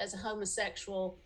as a homosexual,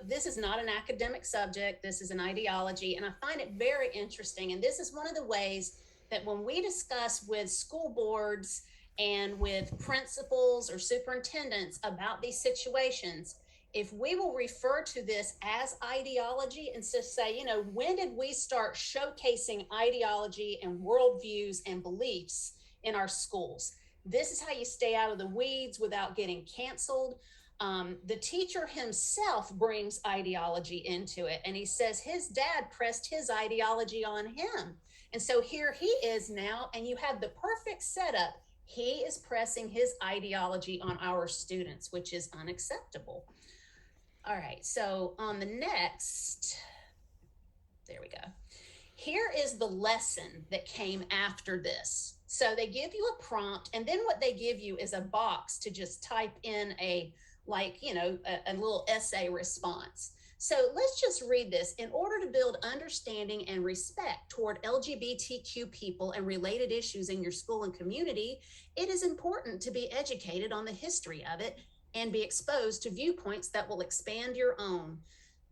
this is not an academic subject. This is an ideology. And I find it very interesting. And this is one of the ways that when we discuss with school boards and with principals or superintendents about these situations, if we will refer to this as ideology and just say, when did we start showcasing ideology and worldviews and beliefs in our schools? This is how you stay out of the weeds without getting canceled. The teacher himself brings ideology into it, and he says his dad pressed his ideology on him. And so here he is now, and you have the perfect setup. He is pressing his ideology on our students, which is unacceptable. All right, so on the next, there we go. Here is the lesson that came after this. So they give you a prompt, and then what they give you is a box to just type in a little essay response. So let's just read this. In order to build understanding and respect toward LGBTQ people and related issues in your school and community, it is important to be educated on the history of it and be exposed to viewpoints that will expand your own.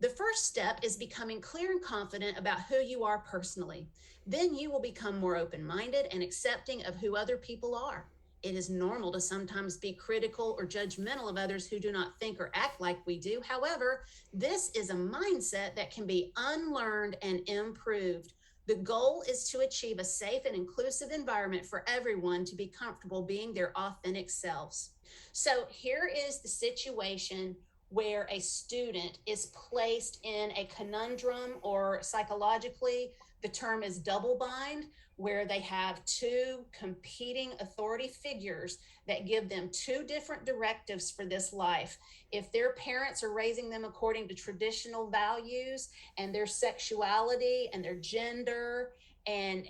The first step is becoming clear and confident about who you are personally. Then you will become more open-minded and accepting of who other people are. It is normal to sometimes be critical or judgmental of others who do not think or act like we do. However, this is a mindset that can be unlearned and improved. The goal is to achieve a safe and inclusive environment for everyone to be comfortable being their authentic selves. So here is the situation where a student is placed in a conundrum, or psychologically, the term is double bind, where they have two competing authority figures that give them two different directives for this life. If their parents are raising them according to traditional values, and their sexuality and their gender and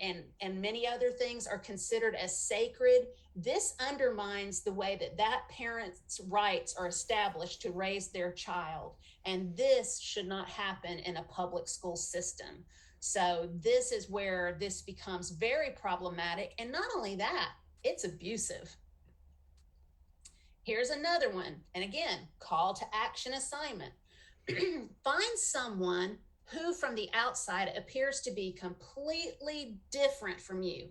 many other things are considered as sacred, this undermines the way that parent's rights are established to raise their child. And this should not happen in a public school system. So this is where this becomes very problematic. And not only that, it's abusive. Here's another one. And again, call to action assignment. Find someone who from the outside appears to be completely different from you.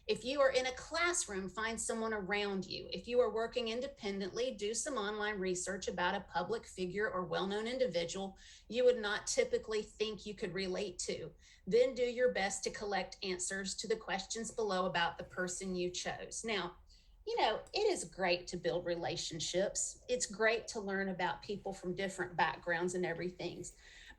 If you are in a classroom, find someone around you. If you are working independently, do some online research about a public figure or well-known individual you would not typically think you could relate to. Then do your best to collect answers to the questions below about the person you chose. Now, it is great to build relationships. It's great to learn about people from different backgrounds and everything.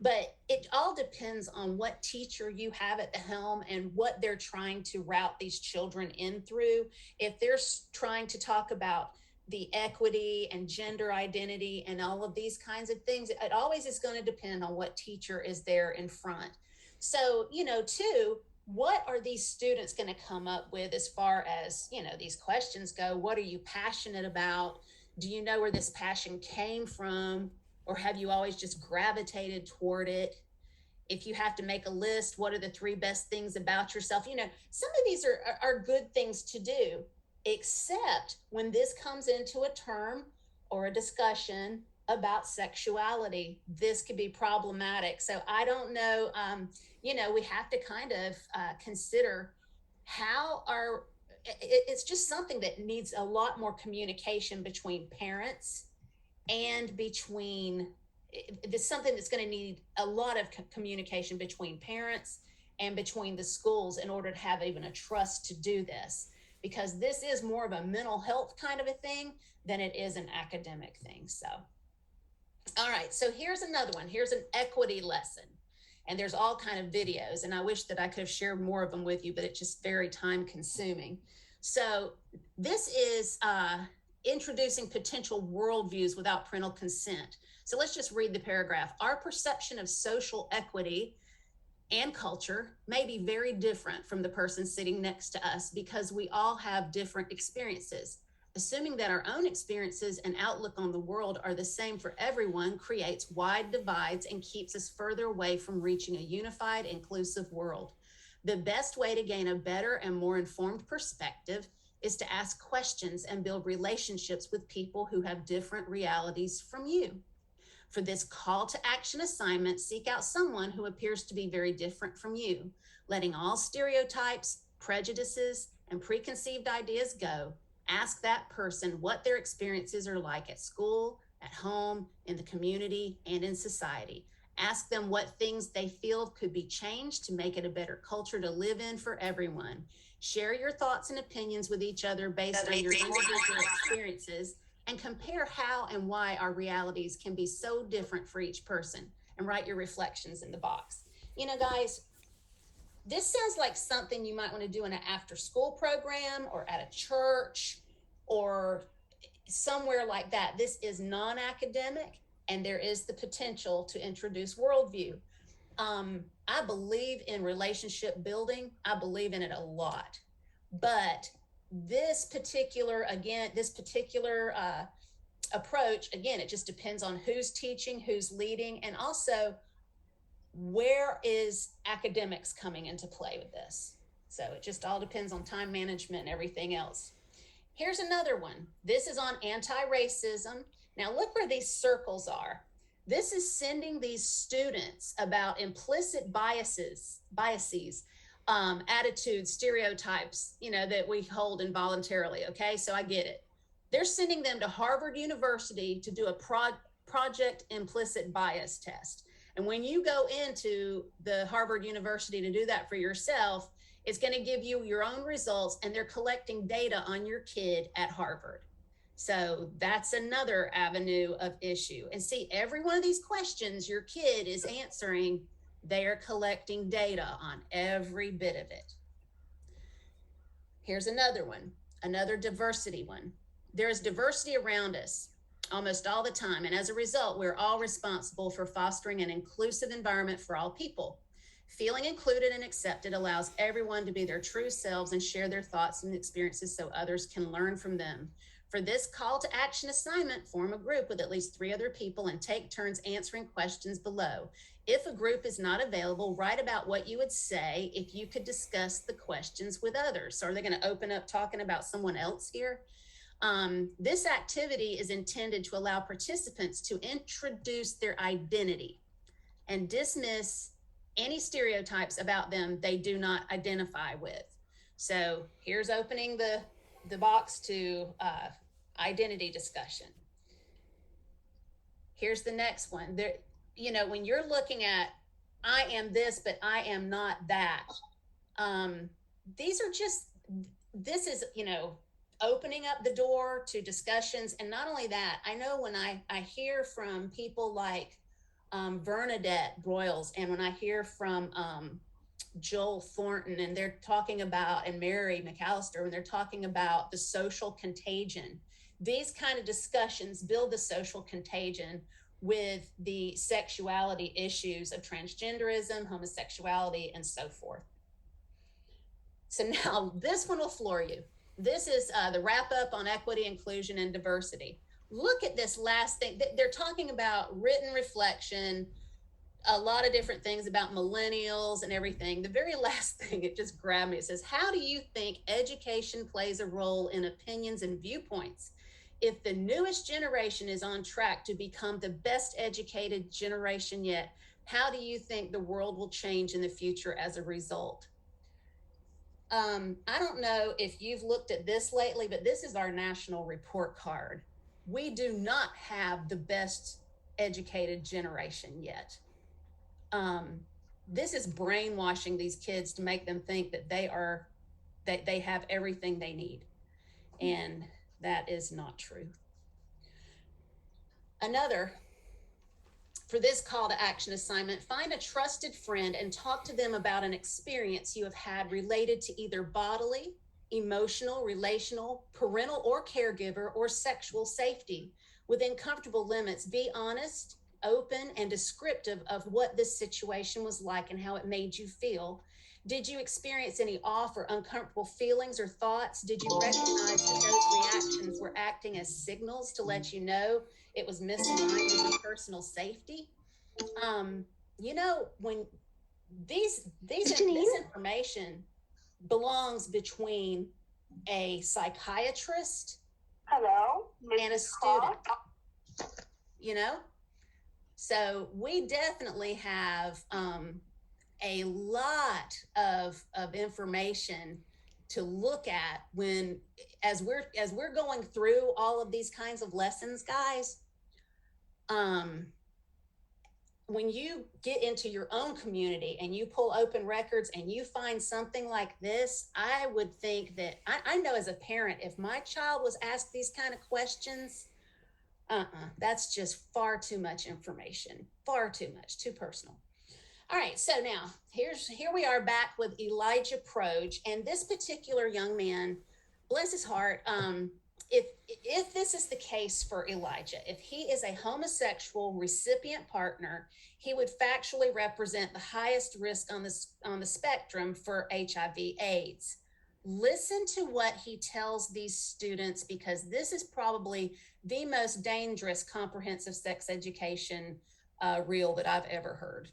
But it all depends on what teacher you have at the helm and what they're trying to route these children in through. If they're trying to talk about the equity and gender identity and all of these kinds of things, it always is going to depend on what teacher is there in front. So, too, what are these students going to come up with as far as, these questions go? What are you passionate about? Do you know where this passion came from? Or have you always just gravitated toward it? If you have to make a list, what are the 3 best things about yourself? Some of these are good things to do, except when this comes into a term or a discussion about sexuality. This could be problematic. So I don't know, we have to kind of consider how it's just something that needs a lot more communication between parents and it's something that's going to need a lot of communication between parents and between the schools in order to have even a trust to do this, because this is more of a mental health kind of a thing than it is an academic thing. So, all right, so here's another one. Here's an equity lesson. And there's all kind of videos, and I wish that I could have shared more of them with you, but it's just very time consuming. So this is introducing potential worldviews without parental consent. So let's just read the paragraph. Our perception of social equity and culture may be very different from the person sitting next to us because we all have different experiences. Assuming that our own experiences and outlook on the world are the same for everyone creates wide divides and keeps us further away from reaching a unified, inclusive world. The best way to gain a better and more informed perspective is to ask questions and build relationships with people who have different realities from you. For this call to action assignment, seek out someone who appears to be very different from you, letting all stereotypes, prejudices, and preconceived ideas go. Ask that person what their experiences are like at school, at home, in the community, and in society. Ask them what things they feel could be changed to make it a better culture to live in for everyone. Share your thoughts and opinions with each other based on your individual experiences, and compare how and why our realities can be so different for each person, and write your reflections in the box. You know, guys, this sounds like something you might want to do in an after-school program or at a church or somewhere like that. This is non-academic, and there is the potential to introduce worldview. I believe in relationship building. I believe in it a lot. But this particular approach, again, it just depends on who's teaching, who's leading, and also where is academics coming into play with this. So it just all depends on time management and everything else. Here's another one. This is on anti-racism. Now look where these circles are. This is sending these students about implicit biases, attitudes, stereotypes, that we hold involuntarily. Okay, so I get it. They're sending them to Harvard University to do a project implicit bias test. And when you go into the Harvard University to do that for yourself, it's going to give you your own results, and they're collecting data on your kid at Harvard. So that's another avenue of issue. And see, every one of these questions your kid is answering, they are collecting data on every bit of it. Here's another one, another diversity one. There is diversity around us almost all the time, and as a result, we're all responsible for fostering an inclusive environment for all people. Feeling included and accepted allows everyone to be their true selves and share their thoughts and experiences so others can learn from them. For this call to action assignment, form a group with at least 3 other people and take turns answering questions below. If a group is not available, write about what you would say if you could discuss the questions with others. So are they going to open up talking about someone else here? This activity is intended to allow participants to introduce their identity and dismiss any stereotypes about them they do not identify with. So here's opening the box to identity discussion. Here's the next one. There, when you're looking at, I am this, but I am not that. This is, opening up the door to discussions. And not only that, I know when I hear from people like Bernadette Broyles, and when I hear from Joel Thornton, and they're talking about, and Mary McAllister, when they're talking about the social contagion, these kind of discussions build the social contagion with the sexuality issues of transgenderism, homosexuality, and so forth. So now this one will floor you. This is the wrap up on equity, inclusion, and diversity. Look at this last thing. They're talking about written reflection, a lot of different things about millennials and everything. The very last thing, it just grabbed me. It says, how do you think education plays a role in opinions and viewpoints? If the newest generation is on track to become the best educated generation yet, how do you think the world will change in the future as a result? I don't know if you've looked at this lately, but this is our national report card. We do not have the best educated generation yet. This is brainwashing these kids to make them think that they have everything they need. And that is not true. Another, for this call to action assignment, find a trusted friend and talk to them about an experience you have had related to either bodily, emotional, relational, parental or caregiver, or sexual safety. Within comfortable limits, be honest, open, and descriptive of what this situation was like and how it made you feel. Did you experience any off or uncomfortable feelings or thoughts? Did you recognize that those reactions were acting as signals to let you know it was misaligned with your personal safety? When this information belongs between a psychiatrist Hello, and a student, So we definitely have a lot of information to look at when as we're going through all of these kinds of lessons, guys. um when you get into your own community and you pull open records and you find something like this, I would think that I know as a parent, if my child was asked these kind of questions, that's just far too much information, far too much, too personal. All right, so now here we are back with Elijah Proge, and this particular young man, bless his heart. If this is the case for Elijah, if he is a homosexual recipient partner, he would factually represent the highest risk on the spectrum for HIV/AIDS. Listen to what he tells these students, because this is probably the most dangerous comprehensive sex education reel that I've ever heard.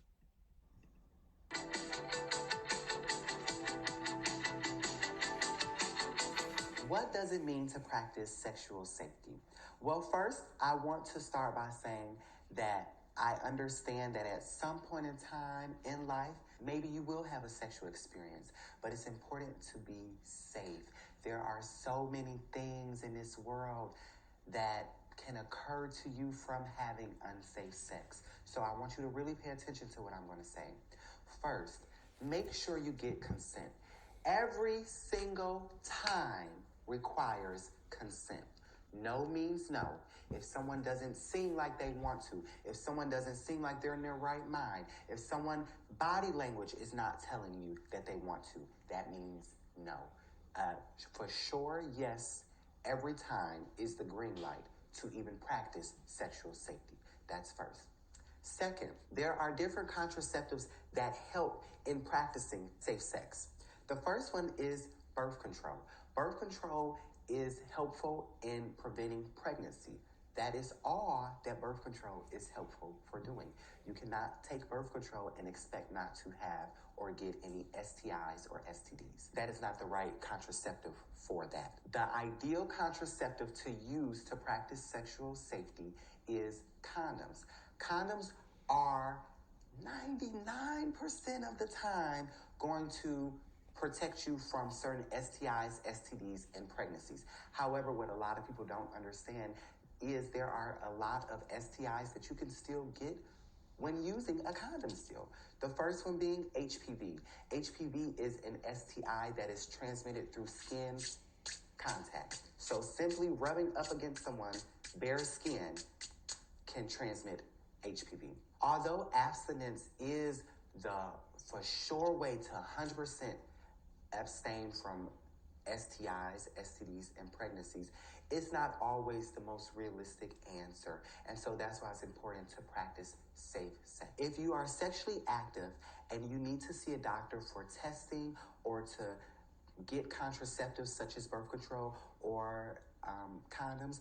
What does it mean to practice sexual safety? Well, first, I want to start by saying that I understand that at some point in time in life, maybe you will have a sexual experience, but it's important to be safe. There are so many things in this world that can occur to you from having unsafe sex. So I want you to really pay attention to what I'm going to say. First, make sure you get consent. Every single time requires consent. No means no. If someone doesn't seem like they want to, if someone doesn't seem like they're in their right mind, if someone's body language is not telling you that they want to, that means no. For sure, yes, every time is the green light to even practice sexual safety. That's first. Second, there are different contraceptives that help in practicing safe sex. The first one is birth control. Birth control is helpful in preventing pregnancy. That is all that birth control is helpful for doing. You cannot take birth control and expect not to have or get any STIs or STDs. That is not the right contraceptive for that. The ideal contraceptive to use to practice sexual safety is condoms. Condoms are 99% of the time going to protect you from certain STIs, STDs, and pregnancies. However, what a lot of people don't understand is there are a lot of STIs that you can still get when using a condom still. The first one being HPV. HPV is an STI that is transmitted through skin contact. So simply rubbing up against someone's bare skin can transmit HPV. Although abstinence is the for sure way to 100% abstain from STIs, STDs, and pregnancies, it's not always the most realistic answer. And so that's why it's important to practice safe sex. If you are sexually active and you need to see a doctor for testing or to get contraceptives such as birth control or condoms,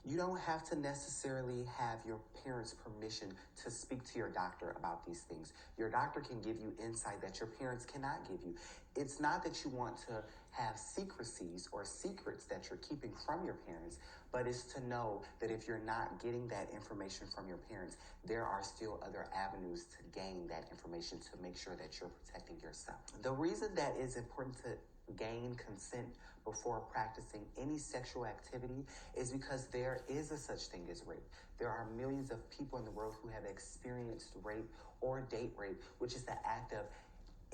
you don't have to necessarily have your parents' permission to speak to your doctor about these things. Your doctor can give you insight that your parents cannot give you. It's not that you want to have secrecies or secrets that you're keeping from your parents, but it's to know that if you're not getting that information from your parents, there are still other avenues to gain that information to make sure that you're protecting yourself. The reason that is important to gain consent before practicing any sexual activity is because there is a such thing as rape. There are millions of people in the world who have experienced rape or date rape, which is the act of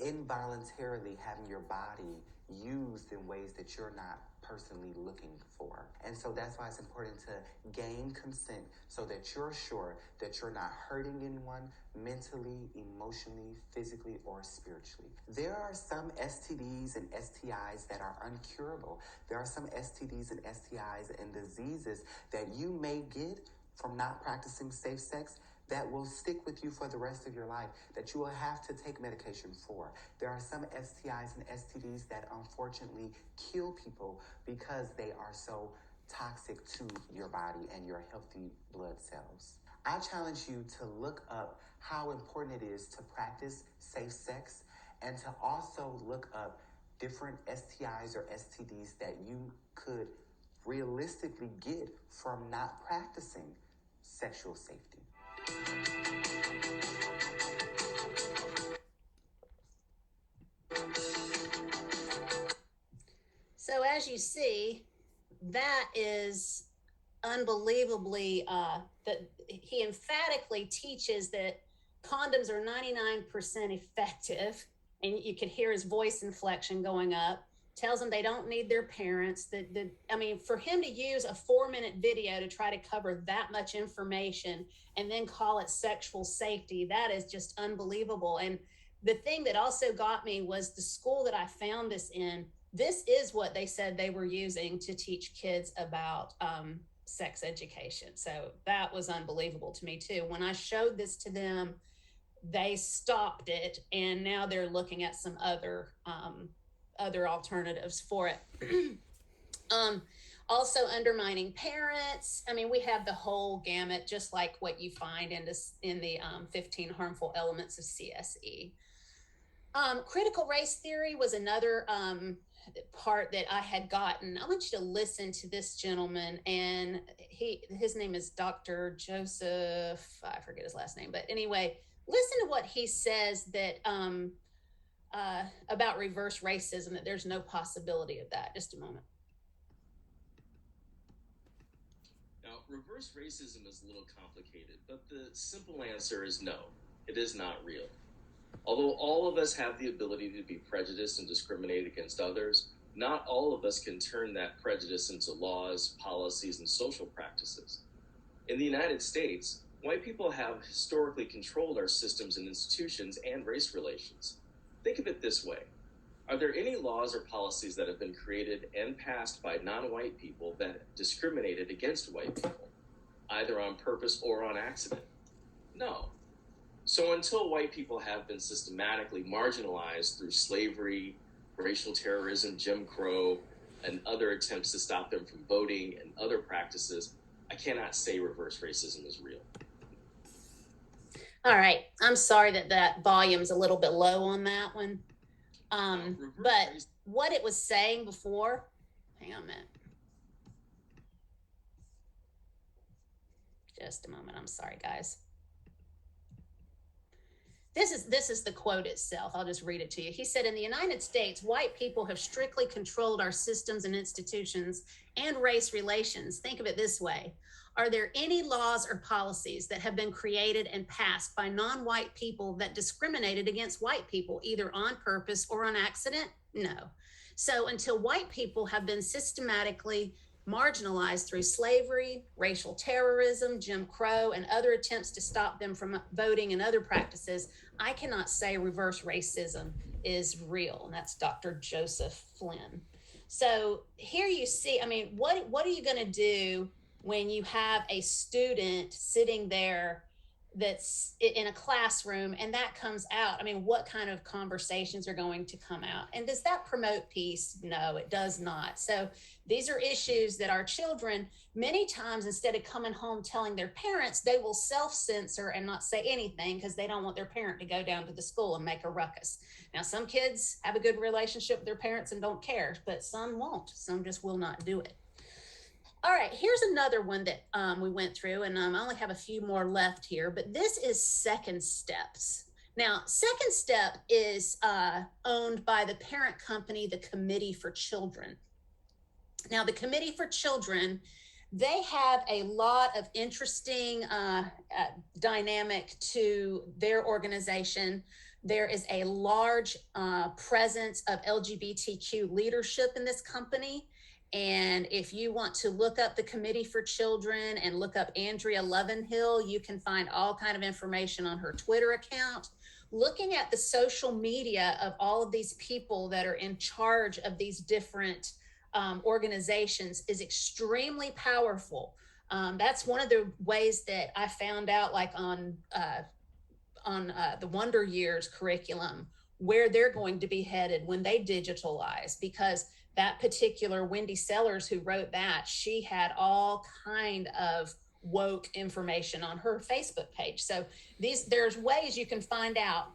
involuntarily having your body used in ways that you're not personally looking for. And so that's why it's important to gain consent so that you're sure that you're not hurting anyone mentally, emotionally, physically, or spiritually. There are some STDs and STIs that are uncurable. There are some STDs and STIs and diseases that you may get from not practicing safe sex that will stick with you for the rest of your life, that you will have to take medication for. There are some STIs and STDs that unfortunately kill people because they are so toxic to your body and your healthy blood cells. I challenge you to look up how important it is to practice safe sex and to also look up different STIs or STDs that you could realistically get from not practicing sexual safety. as you see, that is unbelievably, that he emphatically teaches that condoms are 99% effective, and you can hear his voice inflection going up. Tells them they don't need their parents. I mean, for him to use a 4-minute video to try to cover that much information and then call it sexual safety, that is just unbelievable. And the thing that also got me was the school that I found this in. This is what they said they were using to teach kids about sex education. So that was unbelievable to me too. When I showed this to them, they stopped it, and now they're looking at some other alternatives for it. Also undermining parents. I mean, we have the whole gamut, just like what you find in the 15 harmful elements of CSE. Critical race theory was another part that I had gotten. I want you to listen to this gentleman, and his name is Dr. Joseph, I forget his last name, but anyway, listen to what he says that about reverse racism, that there's no possibility of that. Just a moment. Now, reverse racism is a little complicated, but the simple answer is no, it is not real. Although all of us have the ability to be prejudiced and discriminate against others, not all of us can turn that prejudice into laws, policies, and social practices. In the United States, white people have historically controlled our systems and institutions and race relations. Think of it this way. Are there any laws or policies that have been created and passed by non-white people that discriminated against white people, either on purpose or on accident? No. So until white people have been systematically marginalized through slavery, racial terrorism, Jim Crow, and other attempts to stop them from voting and other practices, I cannot say reverse racism is real. All right. I'm sorry that volume's a little bit low on that one. But what it was saying before, hang on a minute. Just a moment. I'm sorry, guys. This is the quote itself. I'll just read it to you. He said, in the United States, white people have strictly controlled our systems and institutions and race relations. Think of it this way. Are there any laws or policies that have been created and passed by non-white people that discriminated against white people, either on purpose or on accident? No. So until white people have been systematically marginalized through slavery, racial terrorism, Jim Crow, and other attempts to stop them from voting and other practices, I cannot say reverse racism is real. And that's Dr. Joseph Flynn. So here you see, I mean, what are you going to do when you have a student sitting there that's in a classroom and that comes out? I mean, what kind of conversations are going to come out? And does that promote peace? No, it does not. So these are issues that our children, many times, instead of coming home telling their parents, they will self-censor and not say anything because they don't want their parent to go down to the school and make a ruckus. Now, some kids have a good relationship with their parents and don't care, but some won't. Some just will not do it. All right, here's another one that we went through, and I only have a few more left here, but this is Second Steps. Now, Second Step is owned by the parent company, the Committee for Children. Now, the Committee for Children, they have a lot of interesting dynamic to their organization. There is a large presence of LGBTQ leadership in this company. And if you want to look up the Committee for Children and look up Andrea Levenhill, you can find all kind of information on her Twitter account. Looking at the social media of all of these people that are in charge of these different organizations is extremely powerful. That's one of the ways that I found out, like on the Wonder Years curriculum, where they're going to be headed when they digitalize, because that particular Wendy Sellers who wrote that, she had all kind of woke information on her Facebook page. So there's ways you can find out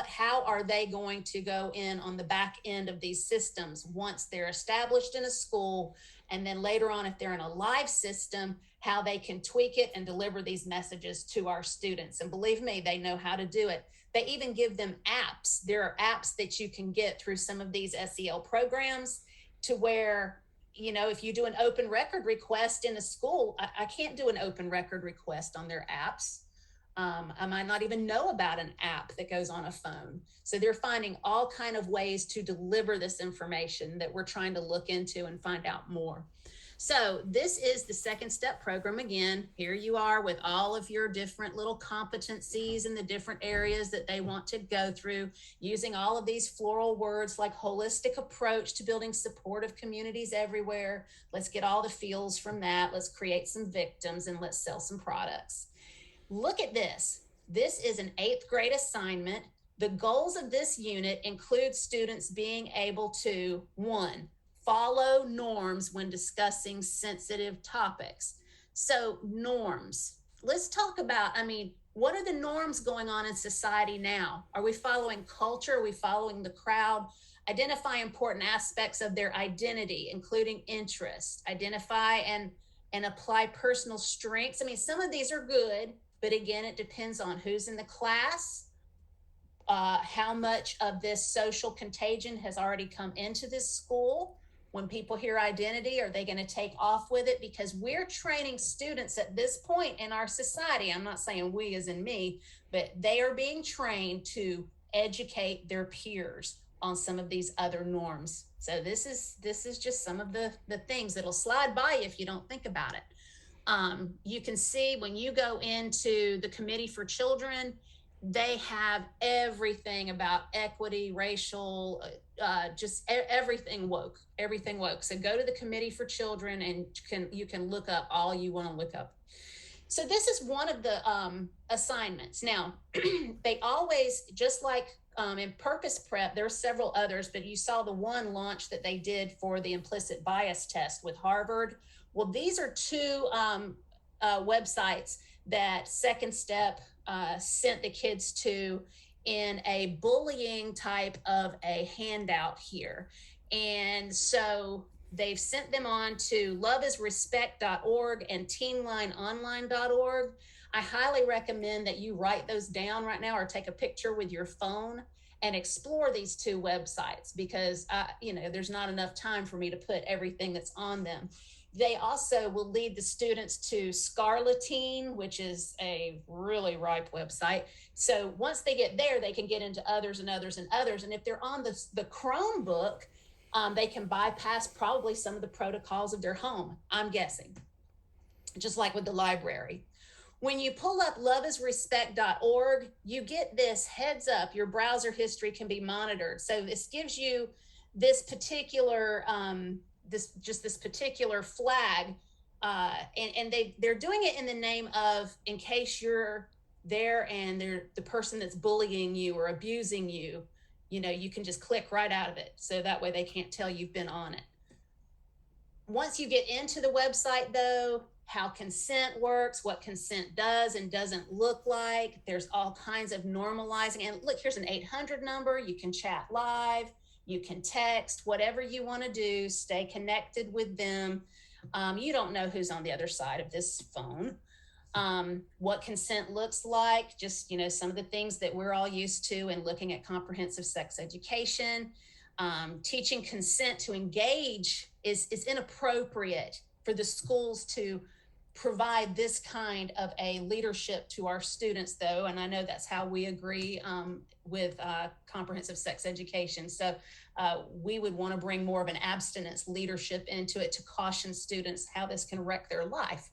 how are they going to go in on the back end of these systems once they're established in a school, and then later on, if they're in a live system, how they can tweak it and deliver these messages to our students. And believe me, they know how to do it. They even give them apps. There are apps that you can get through some of these SEL programs to where if you do an open record request in a school, I can't do an open record request on their apps. I might not even know about an app that goes on a phone. So they're finding all kind of ways to deliver this information that we're trying to look into and find out more. So this is the second step program. Again, here you are with all of your different little competencies in the different areas that they want to go through, using all of these floral words like holistic approach to building supportive communities everywhere. Let's get all the feels from that. Let's create some victims and let's sell some products. Look at this. This is an 8th grade assignment. The goals of this unit include students being able to, 1, follow norms when discussing sensitive topics. So norms, let's talk about, what are the norms going on in society now? Are we following culture? Are we following the crowd? Identify important aspects of their identity, including interest. Identify and apply personal strengths. Some of these are good, but again, it depends on who's in the class, how much of this social contagion has already come into this school. When people hear identity, are they going to take off with it? Because we're training students at this point in our society. I'm not saying we as in me, but they are being trained to educate their peers on some of these other norms. So this is just some of the things that'll slide by you if you don't think about it. You can see when you go into the Committee for Children, they have everything about equity, racial, just everything woke. So go to the Committee for Children and you can look up all you want to look up. So this is one of the assignments. Now, they always, just like in Purpose Prep, there are several others, but you saw the one launch that they did for the implicit bias test with Harvard. Well, these are 2 websites that Second Step sent the kids to in a bullying type of a handout here. And so they've sent them on to loveisrespect.org and teenlineonline.org. I highly recommend that you write those down right now or take a picture with your phone and explore these 2 websites, because there's not enough time for me to put everything that's on them. They also will lead the students to Scarletine, which is a really ripe website. So once they get there, they can get into others and others and others. And if they're on the Chromebook, they can bypass probably some of the protocols of their home, I'm guessing, just like with the library. When you pull up loveisrespect.org, you get this heads up, your browser history can be monitored. So this gives you this particular this particular flag, and they're doing it in the name of, in case you're there and they're the person that's bullying you or abusing you, you can just click right out of it. So that way they can't tell you've been on it. Once you get into the website though, how consent works, what consent does and doesn't look like, there's all kinds of normalizing. And look, here's an 800 number, you can chat live, you can text, whatever you want to do, stay connected with them. You don't know who's on the other side of this phone. What consent looks like, just, some of the things that we're all used to in looking at comprehensive sex education. Teaching consent to engage is inappropriate for the schools to provide this kind of a leadership to our students, though. And I know that's how we agree with comprehensive sex education. So we would want to bring more of an abstinence leadership into it to caution students how this can wreck their life.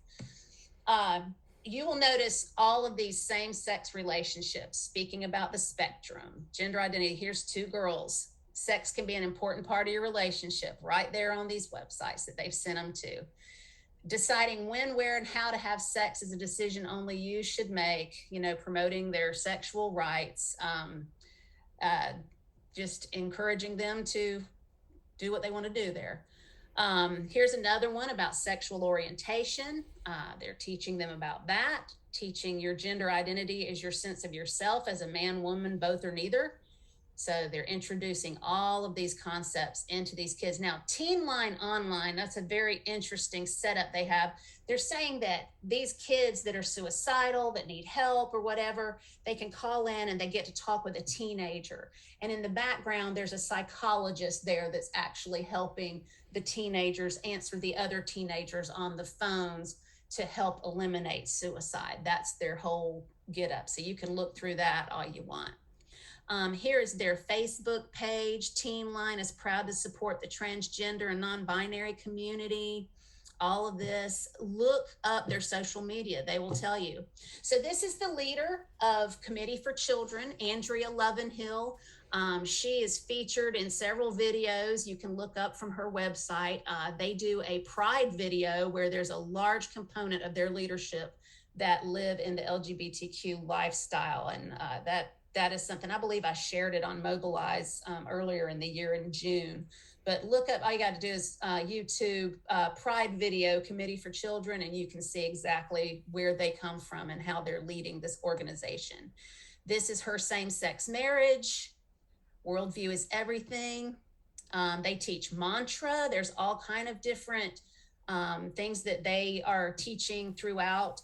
You will notice all of these same-sex relationships, speaking about the spectrum, gender identity. Here's 2 girls. Sex can be an important part of your relationship right there on these websites that they've sent them to. Deciding when, where, and how to have sex is a decision only you should make, promoting their sexual rights, just encouraging them to do what they want to do there. Here's another one about sexual orientation. They're teaching them about that. Teaching your gender identity is your sense of yourself as a man, woman, both or neither. So they're introducing all of these concepts into these kids. Now, Teen Line Online, that's a very interesting setup they have. They're saying that these kids that are suicidal, that need help or whatever, they can call in and they get to talk with a teenager. And in the background, there's a psychologist there that's actually helping the teenagers answer the other teenagers on the phones to help eliminate suicide. That's their whole get up. So you can look through that all you want. Here is their Facebook page. Teen Line is proud to support the transgender and non-binary community. All of this, look up their social media. They will tell you. So this is the leader of Committee for Children, Andrea Lovenhill. She is featured in several videos you can look up from her website. They do a pride video where there's a large component of their leadership that live in the LGBTQ lifestyle. And that is something, I believe I shared it on Mobilize earlier in the year in June. But look up, all you got to do is YouTube Pride Video, Committee for Children, and you can see exactly where they come from and how they're leading this organization. This is her same-sex marriage. Worldview is everything. They teach mantra. There's all kind of different things that they are teaching throughout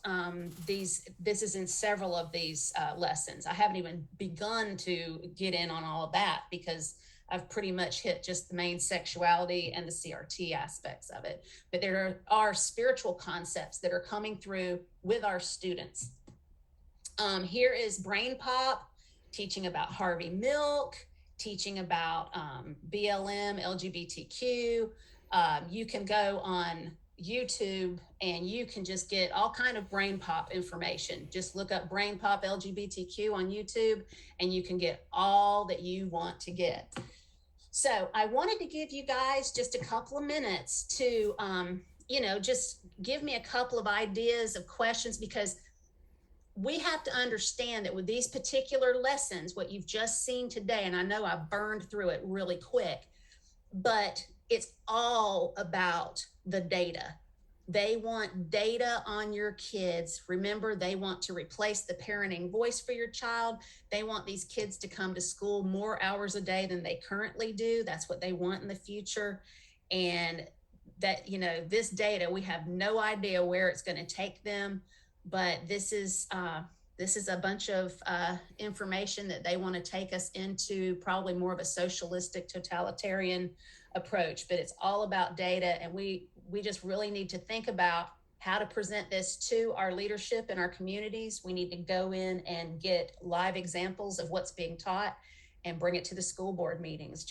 these. This is in several of these lessons. I haven't even begun to get in on all of that because I've pretty much hit just the main sexuality and the CRT aspects of it. But there are spiritual concepts that are coming through with our students. Here is Brain Pop, teaching about Harvey Milk, teaching about BLM, LGBTQ. You can go on YouTube and you can just get all kind of Brain Pop information. Just look up Brain Pop LGBTQ on YouTube and you can get all that you want to get. So I wanted to give you guys just a couple of minutes to, just give me a couple of ideas of questions, because we have to understand that with these particular lessons, what you've just seen today, and I know I burned through it really quick, but it's all about the data. They want data on your kids. Remember, they want to replace the parenting voice for your child. They want these kids to come to school more hours a day than they currently do. That's what they want in the future. And that, this data, we have no idea where it's going to take them, but this is a bunch of information that they want to take us into probably more of a socialistic, totalitarian approach. But it's all about data, and we just really need to think about how to present this to our leadership in our communities. We need to go in and get live examples of what's being taught and bring it to the school board meetings. Just